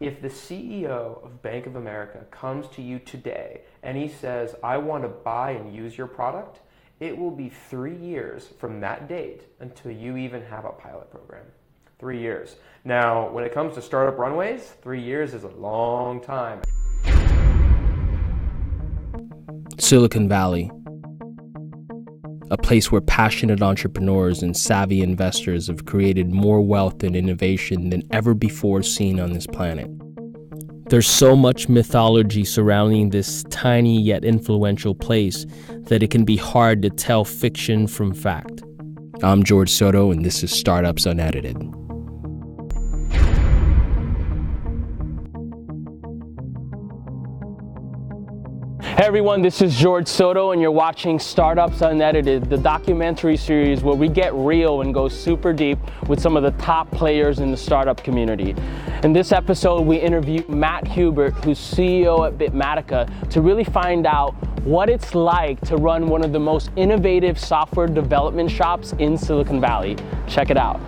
If the CEO of Bank of America comes to you today and he says, I want to buy and use your product, it will be 3 years from that date until you even have a pilot program. 3 years. Now, when it comes to startup runways, 3 years is a long time. Silicon Valley, a place where passionate entrepreneurs and savvy investors have created more wealth and innovation than ever before seen on this planet. There's so much mythology surrounding this tiny yet influential place that it can be hard to tell fiction from fact. I'm George Soto, and this is Startups Unedited. Hey everyone, this is George Soto and you're watching Startups Unedited, the documentary series where we get real and go super deep with some of the top players in the startup community. In this episode, we interview Matt Hubert, who's CEO at Bitmatica, to really find out what it's like to run one of the most innovative software development shops in Silicon Valley. Check it out.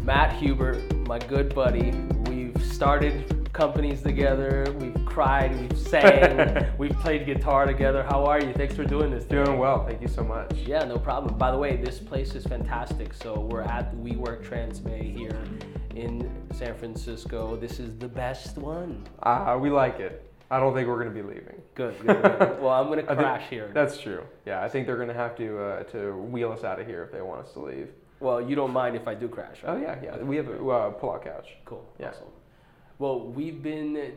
Matt Hubert, my good buddy, we've started companies together, we've cried, we've sang, we've played guitar together. How are you? Thanks for doing this today. Doing well, thank you so much. Yeah, no problem. By the way, this place is fantastic. So we're at WeWork Transmay here in San Francisco. This is the best one. We like it. I don't think we're going to be leaving. Good. Well, I'm going to crash here. That's true. Yeah, I think they're going to have to wheel us out of here if they want us to leave. Well, you don't mind if I do crash, right? Oh yeah. We have a pull-out couch. Cool. Yeah. Awesome. Well, we've been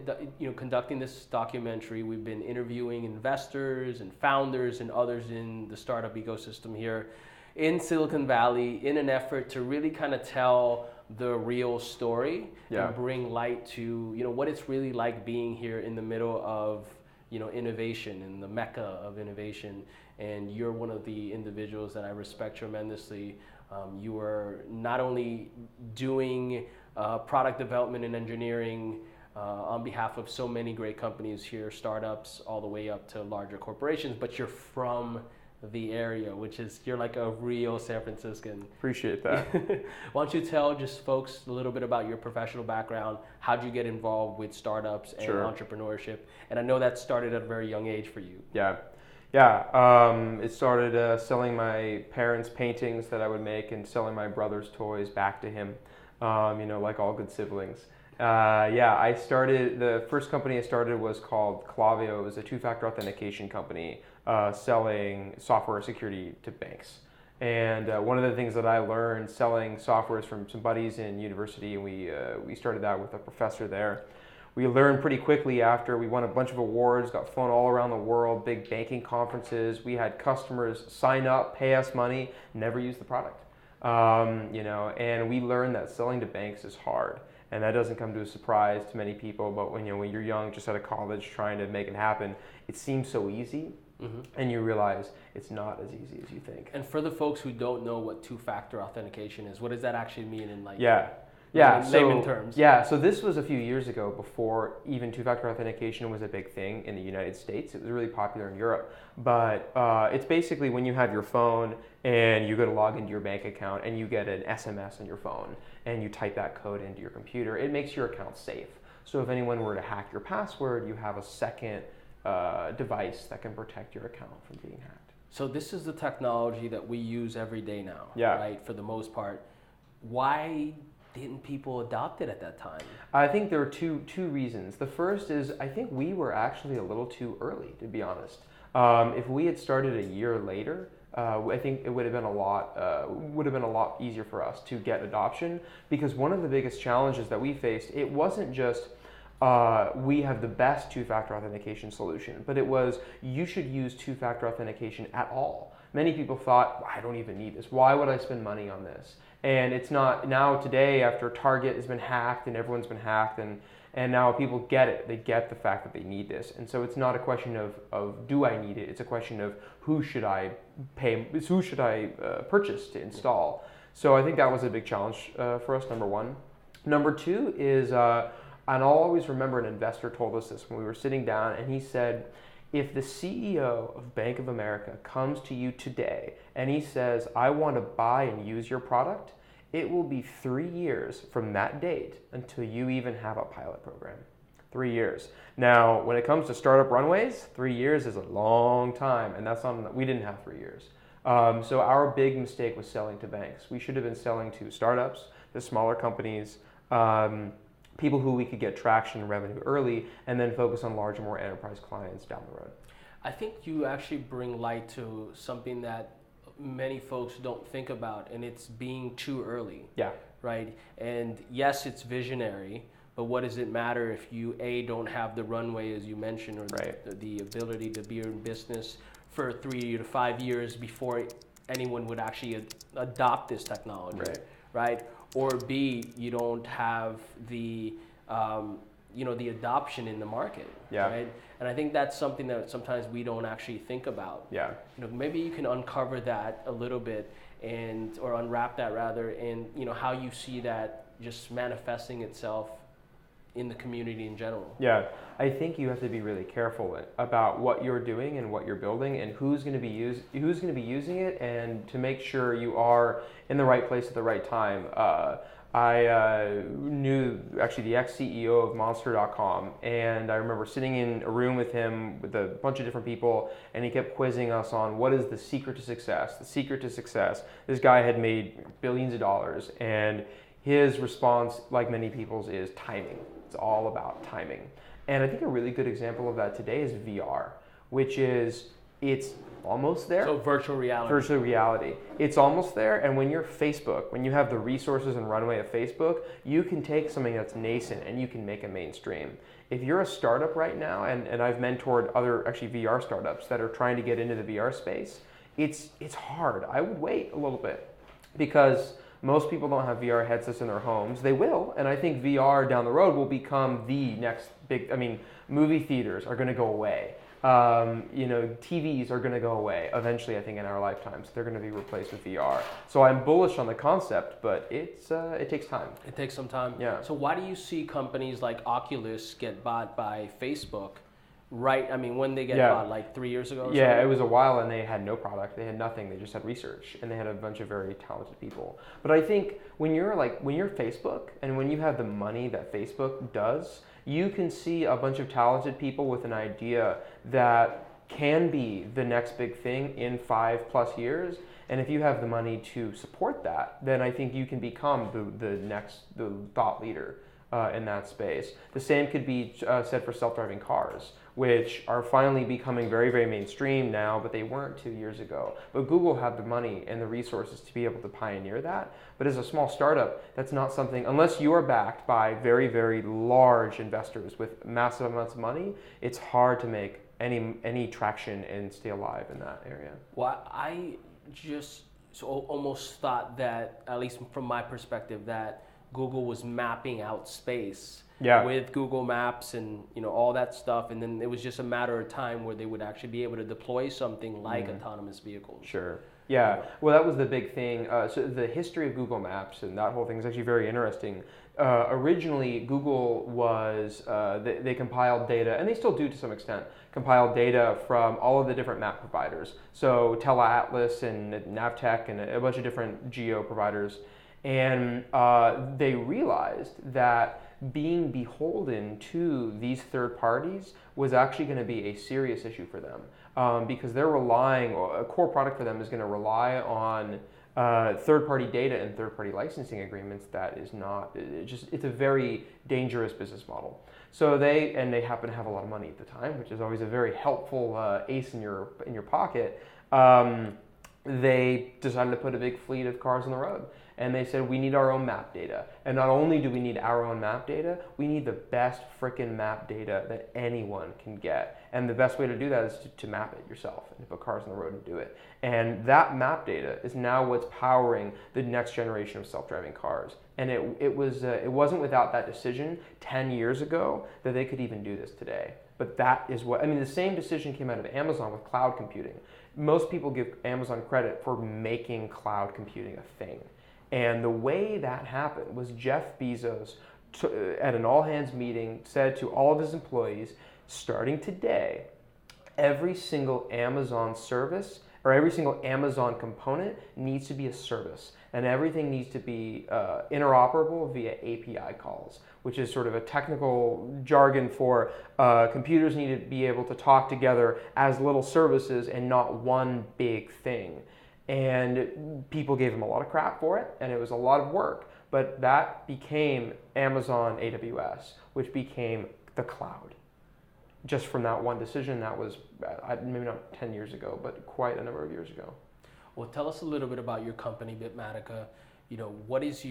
conducting this documentary. We've been interviewing investors and founders and others in the startup ecosystem here in Silicon Valley in an effort to really kind of tell the real story and bring light to what it's really like being here in the middle of innovation and the mecca of innovation. And you're one of the individuals that I respect tremendously. You are not only doing product development and engineering on behalf of so many great companies here, startups all the way up to larger corporations, but you're from the area, which is, you're like a real San Franciscan. Appreciate that. Why don't you tell just folks a little bit about your professional background? How'd you get involved with startups and entrepreneurship? And I know that started at a very young age for you. Yeah. It started selling my parents' paintings that I would make and selling my brother's toys back to him. Like all good siblings. The first company I started was called Clavio. It was a two-factor authentication company selling software security to banks. And one of the things that I learned selling software is from some buddies in university, and we started that with a professor there. We learned pretty quickly after we won a bunch of awards, got flown all around the world, big banking conferences. We had customers sign up, pay us money, never use the product. And we learned that selling to banks is hard, and that doesn't come to a surprise to many people. But when you're young, just out of college, trying to make it happen, it seems so easy, and you realize it's not as easy as you think. And for the folks who don't know what two-factor authentication is, what does that actually mean in layman terms? Yeah, so this was a few years ago before even two-factor authentication was a big thing in the United States. It was really popular in Europe. But it's basically when you have your phone and you go to log into your bank account and you get an SMS on your phone and you type that code into your computer, it makes your account safe. So if anyone were to hack your password, you have a second device that can protect your account from being hacked. So this is the technology that we use every day now, right? For the most part. Why didn't people adopt it at that time? I think there are two reasons. The first is I think we were actually a little too early, to be honest. If we had started a year later, I think it would have been a lot easier for us to get adoption, because one of the biggest challenges that we faced, it wasn't just we have the best two-factor authentication solution, but it was you should use two-factor authentication at all. Many people thought, I don't even need this. Why would I spend money on this? And it's not now today, after Target has been hacked and everyone's been hacked, and now people get it. They get the fact that they need this. And so it's not a question of do I need it? It's a question of who should I purchase to install? So I think that was a big challenge for us, number one. Number two is, and I'll always remember an investor told us this when we were sitting down, and he said, if the CEO of Bank of America comes to you today and he says, I want to buy and use your product, it will be 3 years from that date until you even have a pilot program. 3 years. Now, when it comes to startup runways, 3 years is a long time, and we didn't have 3 years. So our big mistake was selling to banks. We should have been selling to startups, to smaller companies, people who we could get traction and revenue early, and then focus on larger, more enterprise clients down the road. I think you actually bring light to something that many folks don't think about, and it's being too early. Yeah. Right? And yes, it's visionary, but what does it matter if you, don't have the runway, as you mentioned, or the ability to be in business for 3 to 5 years before anyone would actually adopt this technology, right? Or B, you don't have the the adoption in the market, right? And I think that's something that sometimes we don't actually think about. Yeah. Maybe you can uncover that a little bit, or unwrap that rather, and how you see that just manifesting itself in the community in general. Yeah, I think you have to be really careful about what you're doing and what you're building, and who's going to be using it, and to make sure you are in the right place at the right time. I knew actually the ex-CEO of Monster.com, and I remember sitting in a room with him with a bunch of different people, and he kept quizzing us on what is the secret to success. The secret to success. This guy had made billions of dollars, and his response, like many people's, is timing. It's all about timing. And I think a really good example of that today is VR, which is, it's almost there. So virtual reality. Virtual reality. It's almost there, and when you're Facebook, when you have the resources and runway of Facebook, you can take something that's nascent and you can make it mainstream. If you're a startup right now, and I've mentored other actually VR startups that are trying to get into the VR space, it's hard. I would wait a little bit, because most people don't have VR headsets in their homes. They will, and I think VR down the road will become the next big, movie theaters are going to go away. TVs are going to go away eventually, I think, in our lifetimes. They're going to be replaced with VR. So I'm bullish on the concept, but it takes time. It takes some time. Yeah. So why do you see companies like Oculus get bought by Facebook? Right, when they get bought, like 3 years ago or something? Yeah, it was a while, and they had no product, they had nothing, they just had research, and they had a bunch of very talented people. But I think when you're Facebook, and when you have the money that Facebook does, you can see a bunch of talented people with an idea that can be the next big thing in 5+ years, and if you have the money to support that, then I think you can become the thought leader in that space. The same could be said for self-driving cars, which are finally becoming very, very mainstream now, but they weren't 2 years ago. But Google had the money and the resources to be able to pioneer that. But as a small startup, that's not something, unless you are backed by very, very large investors with massive amounts of money, it's hard to make any traction and stay alive in that area. Well, I just almost thought that, at least from my perspective, that Google was mapping out space with Google Maps and all that stuff, and then it was just a matter of time where they would actually be able to deploy something like autonomous vehicles. Sure. Yeah. Well, that was the big thing. So the history of Google Maps and that whole thing is actually very interesting. Originally, Google was they compiled data, and they still do to some extent, compiled data from all of the different map providers. So TeleAtlas and Navtech and a bunch of different geo providers. And they realized that being beholden to these third parties was actually going to be a serious issue for them, because they're a core product for them is going to rely on third-party data and third-party licensing agreements. That is not, it's a very dangerous business model. So they happen to have a lot of money at the time, which is always a very helpful ace in your pocket. They decided to put a big fleet of cars on the road. And they said, we need our own map data. And not only do we need our own map data, we need the best frickin' map data that anyone can get. And the best way to do that is to map it yourself and to put cars on the road and do it. And that map data is now what's powering the next generation of self-driving cars. And it wasn't without that decision 10 years ago that they could even do this today. But that is the same decision came out of Amazon with cloud computing. Most people give Amazon credit for making cloud computing a thing. And the way that happened was Jeff Bezos, at an all-hands meeting, said to all of his employees, starting today, every single Amazon service or every single Amazon component needs to be a service, and everything needs to be interoperable via API calls, which is sort of a technical jargon for computers need to be able to talk together as little services and not one big thing. And people gave him a lot of crap for it, and it was a lot of work. But that became Amazon AWS, which became the cloud. Just from that one decision, that was maybe not 10 years ago, but quite a number of years ago. Well, tell us a little bit about your company, Bitmatica. What is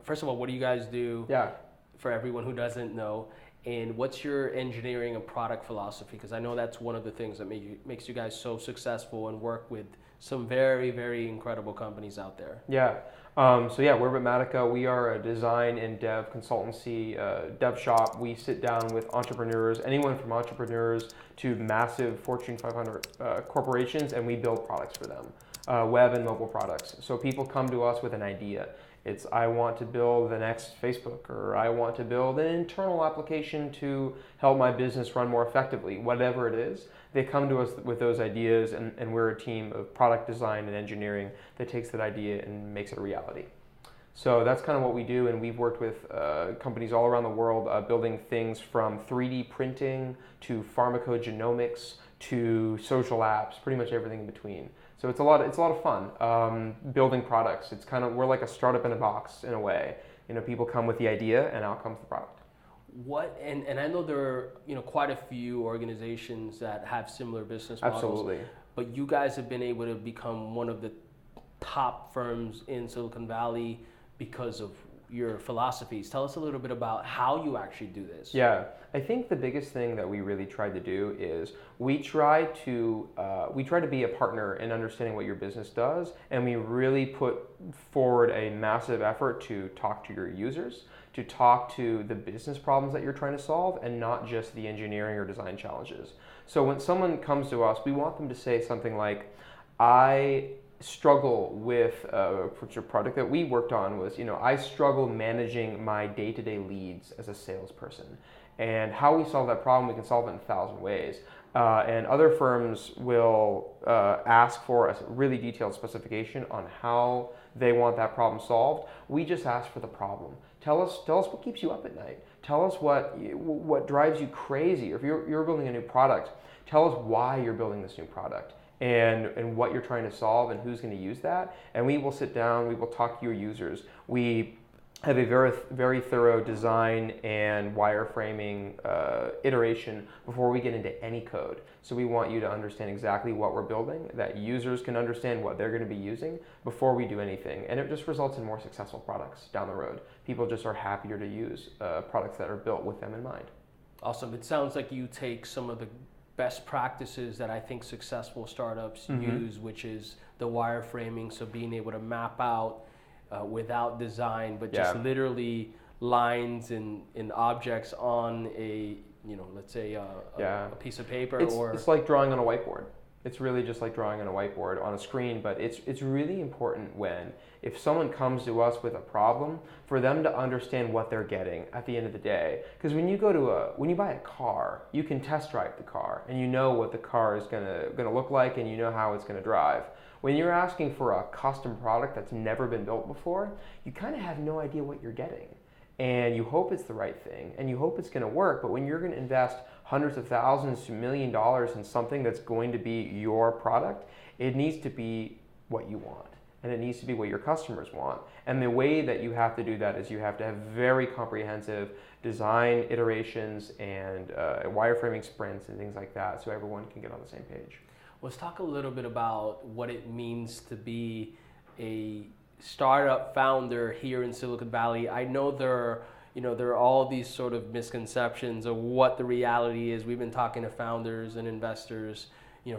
first of all, what do you guys do? Yeah. For everyone who doesn't know, and what's your engineering and product philosophy? Because I know that's one of the things that makes you guys so successful and work with some very, very incredible companies out there. Yeah. We're Bitmatica. We are a design and dev consultancy, dev shop. We sit down with entrepreneurs, anyone from entrepreneurs to massive Fortune 500 corporations, and we build products for them, web and mobile products. So people come to us with an idea. It's, I want to build the next Facebook, or I want to build an internal application to help my business run more effectively. Whatever it is, they come to us with those ideas, and we're a team of product design and engineering that takes that idea and makes it a reality. So that's kind of what we do, and we've worked with companies all around the world building things from 3D printing to pharmacogenomics to social apps, pretty much everything in between. So it's a lot of fun building products. We're like a startup in a box in a way. People come with the idea, and out comes the product. And I know there are quite a few organizations that have similar business models. Absolutely. But you guys have been able to become one of the top firms in Silicon Valley because of your philosophies. Tell us a little bit about how you actually do this. Yeah, I think the biggest thing that we really tried to do is we try to be a partner in understanding what your business does, and we really put forward a massive effort to talk to your users, to talk to the business problems that you're trying to solve, and not just the engineering or design challenges. So when someone comes to us, we want them to say something like, I struggle with a product that we worked on was, I struggle managing my day-to-day leads as a salesperson. And how we solve that problem, we can solve it in 1,000 ways. And other firms will ask for a really detailed specification on how they want that problem solved. We just ask for the problem. Tell us what keeps you up at night. Tell us what drives you crazy. Or if you're building a new product, tell us why you're building this new product. And what you're trying to solve and who's going to use that. And we will sit down, we will talk to your users. We have a very, very thorough design and wireframing iteration before we get into any code. So we want you to understand exactly what we're building, that users can understand what they're going to be using before we do anything. And it just results in more successful products down the road. People just are happier to use products that are built with them in mind. Awesome. It sounds like you take some of the best practices that I think successful startups use, which is the wireframing, so being able to map out without design, but just literally lines and objects on a, let's say a piece of paper. It's like drawing on a whiteboard. It's really just like drawing on a whiteboard on a screen, but it's really important if someone comes to us with a problem, for them to understand what they're getting at the end of the day. Because when you buy a car, you can test drive the car, and you know what the car is gonna look like, and you know how it's gonna drive. When you're asking for a custom product that's never been built before, you kind of have no idea what you're getting. And you hope it's the right thing, and you hope it's going to work, but when you're going to invest hundreds of thousands to $1 million in something that's going to be your product, it needs to be what you want, and it needs to be what your customers want. And the way that you have to do that is you have to have very comprehensive design iterations and wireframing sprints and things like that, so everyone can get on the same page. Let's talk a little bit about what it means to be a startup founder here in Silicon Valley. I know there are all these sort of misconceptions of what the reality is. We've been talking to founders and investors,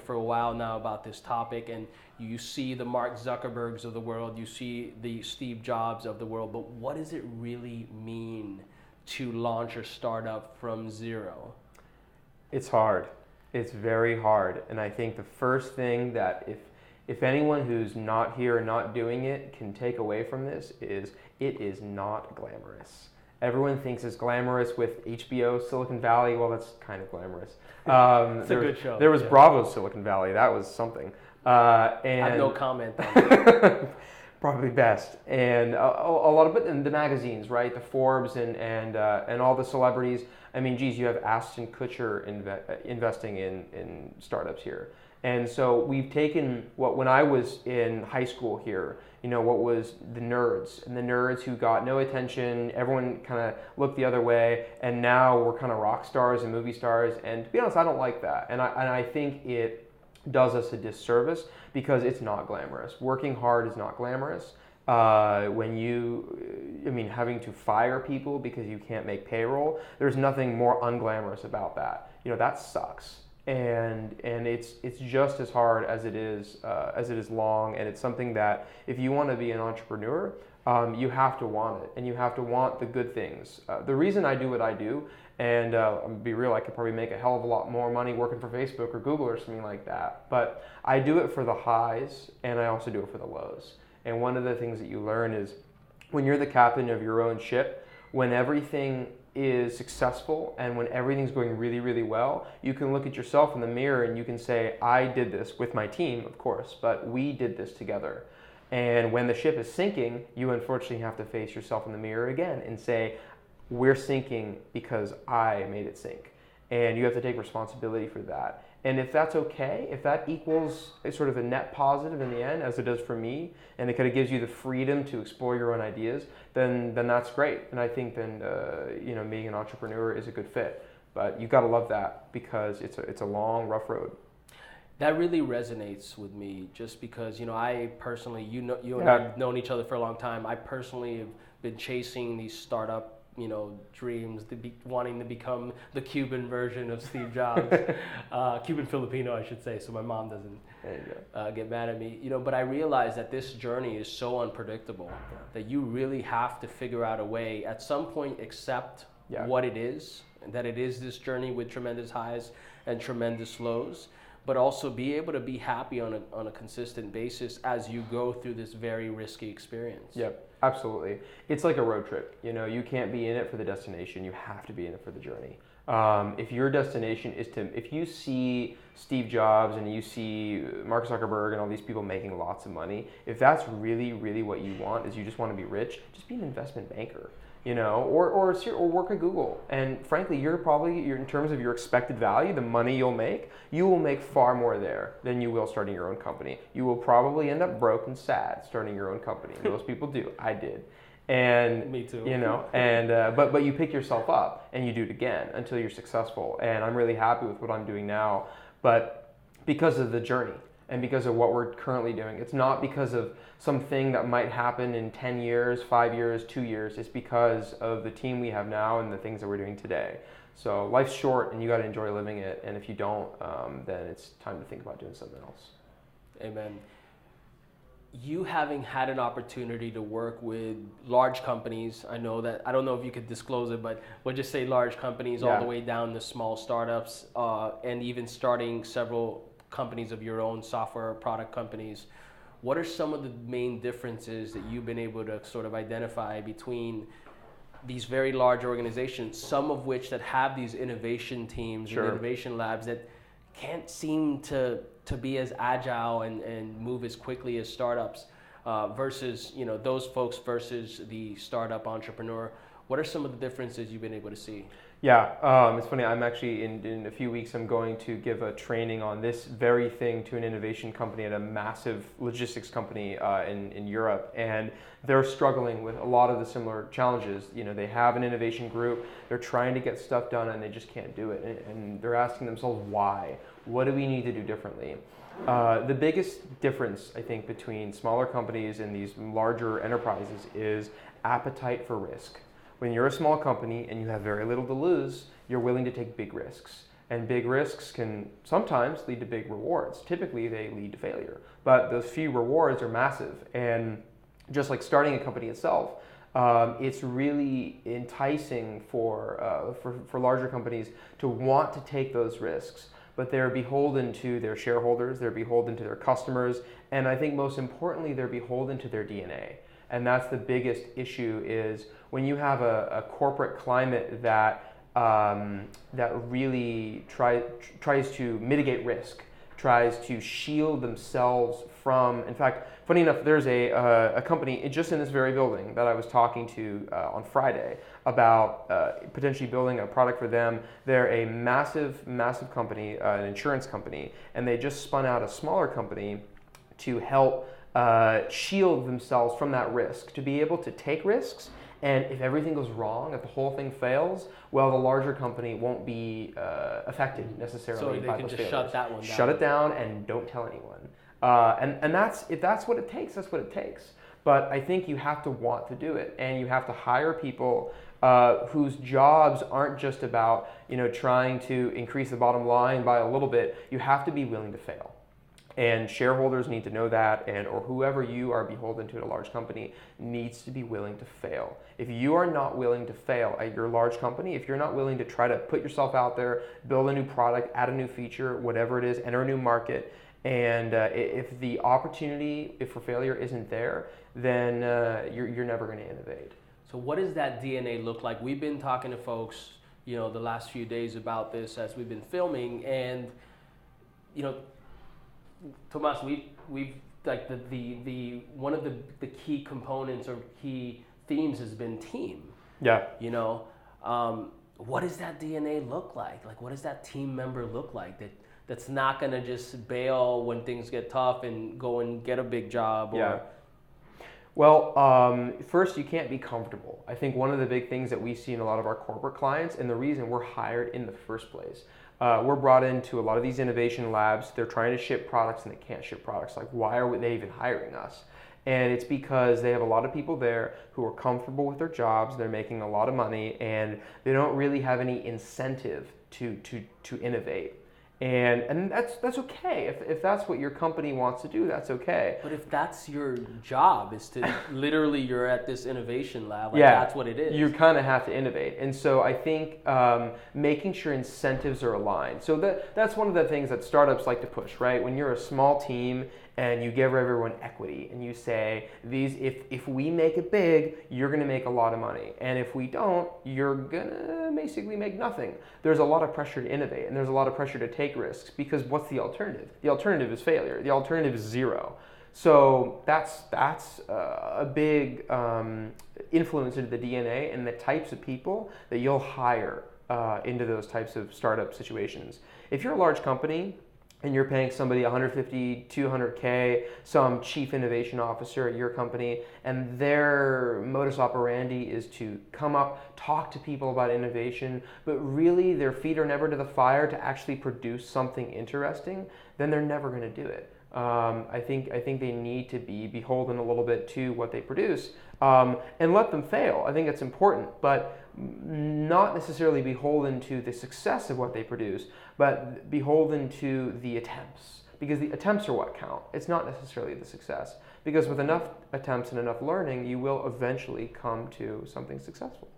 for a while now about this topic, and you see the Mark Zuckerbergs of the world, you see the Steve Jobs of the world, but what does it really mean to launch a startup from zero? It's hard. It's very hard, and I think the first thing that if anyone who's not here and not doing it can take away from this is it is not glamorous. Everyone thinks it's glamorous with HBO, Silicon Valley. Well, that's kind of glamorous. It's a good show. There was Bravo's Silicon Valley. That was something. And I have no comment on that. probably best. And a lot of it in the magazines, right? The Forbes and all the celebrities. I mean, geez, you have Ashton Kutcher investing in startups here. And so we've taken when I was in high school here, what was the nerds and the nerds who got no attention, everyone kind of looked the other way, and now we're kind of rock stars and movie stars. And to be honest, I don't like that. And I think it does us a disservice because it's not glamorous. Working hard is not glamorous. Having to fire people because you can't make payroll, there's nothing more unglamorous about that. That sucks. And it's just as hard as it is long, and it's something that if you want to be an entrepreneur, you have to want it, and you have to want the good things. The reason I do what I do, and I'll be real, I could probably make a hell of a lot more money working for Facebook or Google or something like that, but I do it for the highs, and I also do it for the lows. And one of the things that you learn is when you're the captain of your own ship, when everything is successful and when everything's going really, really well, you can look at yourself in the mirror and you can say, I did this with my team, of course, but we did this together. And when the ship is sinking, you unfortunately have to face yourself in the mirror again and say, we're sinking because I made it sink. And you have to take responsibility for that. And if that's okay, if that equals a sort of a net positive in the end, as it does for me, and it kind of gives you the freedom to explore your own ideas, then that's great. And I think then being an entrepreneur is a good fit. But you've got to love that because it's a long, rough road. That really resonates with me, just because I personally, you and I have known each other for a long time. I personally have been chasing these startup dreams, wanting to become the Cuban version of Steve Jobs, Cuban Filipino, I should say, so my mom doesn't get mad at me. But I realize that this journey is so unpredictable that you really have to figure out a way, at some point, accept what it is, and that it is this journey with tremendous highs and tremendous lows, but also be able to be happy on a consistent basis as you go through this very risky experience. Yep. Absolutely. It's like a road trip. You can't be in it for the destination. You have to be in it for the journey. If your destination is if you see Steve Jobs and you see Mark Zuckerberg and all these people making lots of money, if that's really, really what you want, is you just want to be rich, just be an investment banker. Or work at Google. And frankly, you're in terms of your expected value, the money you'll make, you will make far more there than you will starting your own company. You will probably end up broke and sad starting your own company. Most people do. I did. And me too. But you pick yourself up and you do it again until you're successful. And I'm really happy with what I'm doing now, but because of the journey. And because of what we're currently doing. It's not because of something that might happen in 10 years, 5 years, 2 years. It's because of the team we have now and the things that we're doing today. So life's short and you got to enjoy living it. And if you don't, then it's time to think about doing something else. Amen. You having had an opportunity to work with large companies, I don't know if you could disclose it, but we'll just say large companies all the way down to small startups, and even starting several companies of your own, software product companies. What are some of the main differences that you've been able to sort of identify between these very large organizations, some of which that have these innovation teams and innovation labs that can't seem to be as agile and move as quickly as startups, versus those folks versus the startup entrepreneur? What are some of the differences you've been able to see? Yeah, it's funny. I'm actually in a few weeks. I'm going to give a training on this very thing to an innovation company at a massive logistics company in Europe, and they're struggling with a lot of the similar challenges. They have an innovation group. They're trying to get stuff done, and they just can't do it. And they're asking themselves why. What do we need to do differently? The biggest difference, I think, between smaller companies and these larger enterprises is appetite for risk. When you're a small company and you have very little to lose, you're willing to take big risks. And big risks can sometimes lead to big rewards. Typically, they lead to failure. But those few rewards are massive. And just like starting a company itself, it's really enticing for larger companies to want to take those risks. But they're beholden to their shareholders, they're beholden to their customers, and I think most importantly, they're beholden to their DNA. And that's the biggest issue, is when you have a corporate climate that really tries to mitigate risk tries to shield themselves from. In fact, funny enough, there's a company just in this very building that I was talking to on Friday about potentially building a product for them. They're a massive company, an insurance company, and they just spun out a smaller company to help shield themselves from that risk, to be able to take risks. And if everything goes wrong, if the whole thing fails, well, the larger company won't be affected necessarily So they by can those just failures. shut that one down. Shut it down and don't tell anyone. And that's, if that's what it takes, that's what it takes. But I think you have to want to do it, and you have to hire people whose jobs aren't just about trying to increase the bottom line by a little bit. You have to be willing to fail. And shareholders need to know that, or whoever you are beholden to at a large company needs to be willing to fail. If you are not willing to fail at your large company, if you're not willing to try to put yourself out there, build a new product, add a new feature, whatever it is, enter a new market, and if the opportunity for failure isn't there, then you're never going to innovate. So what does that DNA look like? We've been talking to folks, the last few days about this as we've been filming, and Tomas, we've like the one of the key components or key themes has been team. Yeah. What does that DNA look like? Like, what does that team member look like that's not gonna just bail when things get tough and go and get a big job? Yeah. Well, first, you can't be comfortable. I think one of the big things that we see in a lot of our corporate clients, and the reason we're hired in the first place, we're brought into a lot of these innovation labs. They're trying to ship products and they can't ship products. Like, why are they even hiring us? And it's because they have a lot of people there who are comfortable with their jobs. They're making a lot of money, and they don't really have any incentive to innovate. And that's okay. If that's what your company wants to do, that's okay. But if that's your job, is to literally you're at this innovation lab, that's what it is. You kind of have to innovate. And so I think making sure incentives are aligned. So that's one of the things that startups like to push, right? When you're a small team and you give everyone equity and you say, if we make it big, you're going to make a lot of money. And if we don't, you're going to basically make nothing. There's a lot of pressure to innovate, and there's a lot of pressure to take risks, because what's the alternative? The alternative is failure. The alternative is zero. So that's a big influence into the DNA and the types of people that you'll hire into those types of startup situations. If you're a large company and you're paying somebody $150, $200K, some chief innovation officer at your company, and their modus operandi is to come up, talk to people about innovation, but really their feet are never to the fire to actually produce something interesting, then they're never going to do it. I think they need to be beholden a little bit to what they produce, and let them fail. I think it's important, but not necessarily beholden to the success of what they produce, but beholden to the attempts, because the attempts are what count. It's not necessarily the success, because with enough attempts and enough learning, you will eventually come to something successful.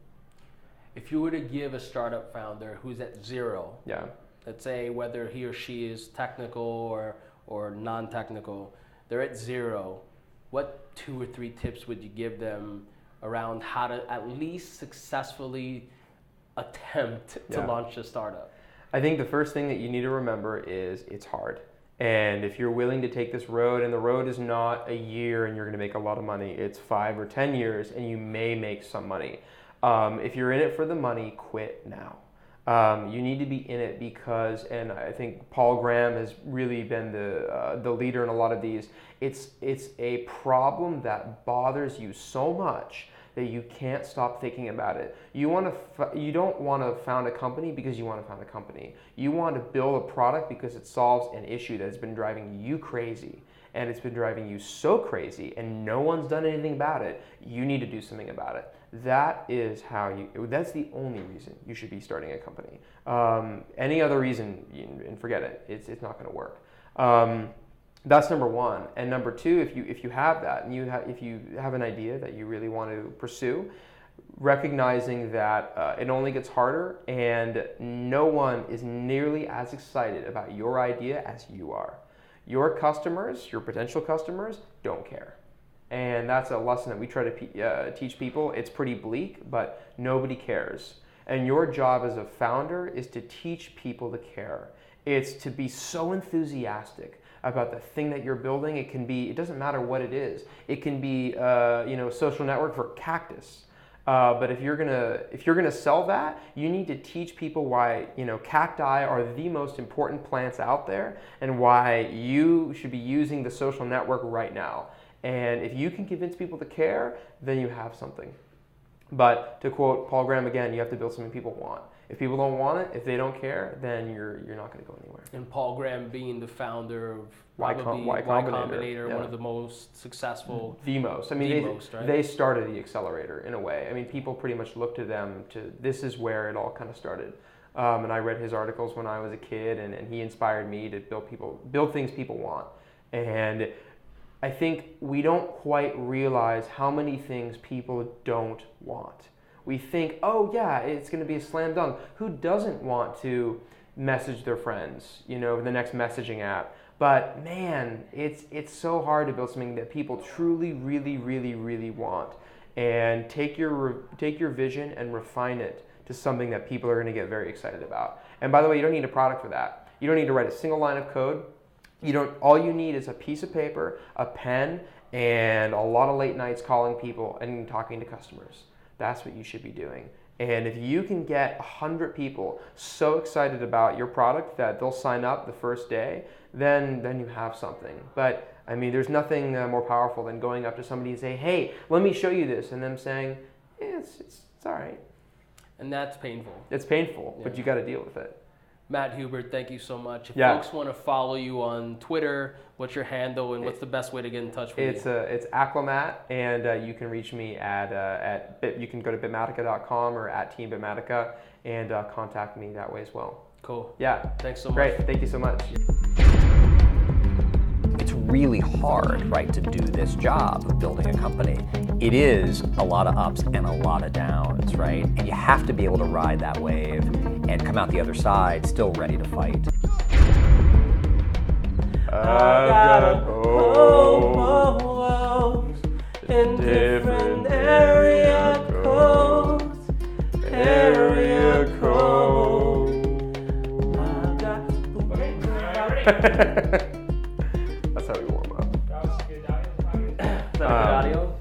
If you were to give a startup founder who's at zero, let's say whether he or she is technical or non-technical, they're at zero, what 2 or 3 tips would you give them around how to at least successfully attempt to launch a startup? I think the first thing that you need to remember is it's hard. And if you're willing to take this road, and the road is not a year and you're going to make a lot of money, it's 5 or 10 years and you may make some money. If you're in it for the money, quit now. You need to be in it because, and I think Paul Graham has really been the leader in a lot of these, it's a problem that bothers you so much that you can't stop thinking about it. You don't want to found a company because you want to found a company. You want to build a product because it solves an issue that's been driving you crazy. And it's been driving you so crazy and no one's done anything about it. You need to do something about it. That's the only reason you should be starting a company. Any other reason, and forget it. It's not going to work. That's number one. And number two, if you have that, and if you have an idea that you really want to pursue, recognizing that it only gets harder, and no one is nearly as excited about your idea as you are. Your customers, your potential customers, don't care. And that's a lesson that we try to teach people. It's pretty bleak, but nobody cares. And your job as a founder is to teach people to care. It's to be so enthusiastic about the thing that you're building. It doesn't matter what it is. It can be, a social network for cactus. But if you're gonna sell that, you need to teach people why cacti are the most important plants out there, and why you should be using the social network right now. And if you can convince people to care, then you have something. But to quote Paul Graham again, you have to build something people want. If people don't want it, if they don't care, then you're not going to go anywhere. And Paul Graham being the founder of Y Combinator, yeah. one of the most successful. The most. I mean, they started the accelerator in a way. I mean, people pretty much looked to them this is where it all kind of started. And I read his articles when I was a kid, and he inspired me to build things people want. And I think we don't quite realize how many things people don't want. We think, oh yeah, it's going to be a slam dunk. Who doesn't want to message their friends, the next messaging app? But man, it's so hard to build something that people truly, really, really, really want. And take your vision and refine it to something that people are going to get very excited about. And by the way, you don't need a product for that. You don't need to write a single line of code. All you need is a piece of paper, a pen, and a lot of late nights calling people and talking to customers. That's what you should be doing. And if you can get 100 people so excited about your product that they'll sign up the first day, then you have something. But I mean, there's nothing more powerful than going up to somebody and say, hey, let me show you this, and them saying, it's all right. And that's painful. It's painful, yeah. But you got to deal with it. Matt Hubert, thank you so much. If yeah. folks want to follow you on Twitter, what's your handle and what's the best way to get in touch with you? It's Acclimat, and you can reach me you can go to bitmatica.com or at Team Bitmatica and contact me that way as well. Cool. Yeah. Thanks so much. Great. Thank you so much. It's really hard, right, to do this job of building a company. It is a lot of ups and a lot of downs, right? And you have to be able to ride that wave and come out the other side still ready to fight. I've got hopes in different area codes. Area codes. That's how we warm up. Is that good audio?